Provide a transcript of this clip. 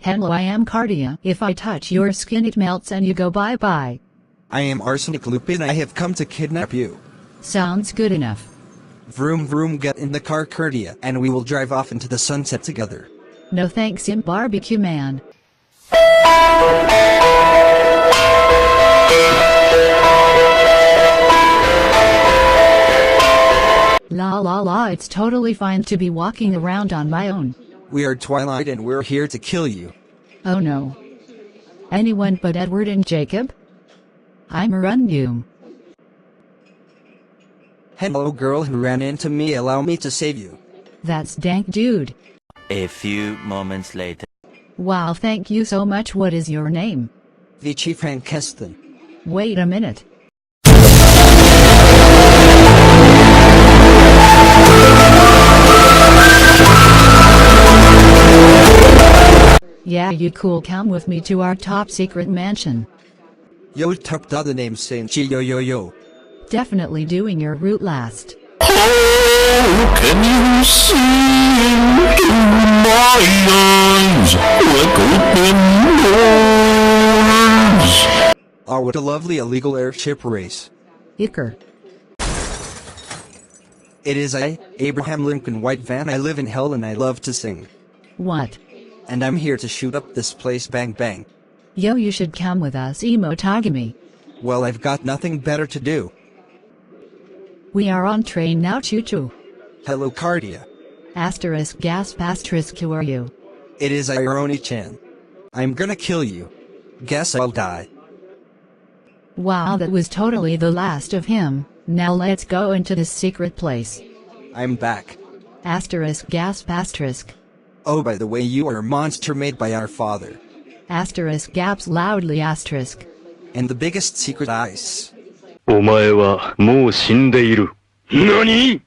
Hello, I am Cardia. If I touch your skin it melts and you go bye-bye. I am Arsenic Lupin. I have come to kidnap you. Sounds good enough. Vroom vroom, get in the car, Cardia, and we will drive off into the sunset together. No thanks, Im Barbecue Man. La la la, it's totally fine to be walking around on my own. We are Twilight and we're here to kill you. Oh no. Anyone but Edward and Jacob? I'm Arundum. Hello girl who ran into me, allow me to save you. That's Dank Dude. A few moments later. Wow, thank you so much. What is your name? Vici Frankeston. Wait a minute. Yeah, you cool, come with me to our top secret mansion. Yo, top the name Saint yo yo yo. Definitely doing your route last. Oh, can you see into my eyes like open doors? Oh, what a lovely illegal airship race. Icker. It is I, Abraham Lincoln White Van. I live in hell and I love to sing. What? And I'm here to shoot up this place, bang bang. Yo, you should come with us, Emo Tagami. Well, I've got nothing better to do. We are on train now, choo-choo. Hello, Cardia. Asterisk gasp asterisk, who are you? It is Irony-chan. I'm gonna kill you. Guess I'll die. Wow, that was totally the last of him. Now let's go into this secret place. I'm back. Asterisk gasp asterisk. Oh, by the way, you are a monster made by our father. Asterisk gaps loudly asterisk. And the biggest secret ice. お前はもう死んでいる。何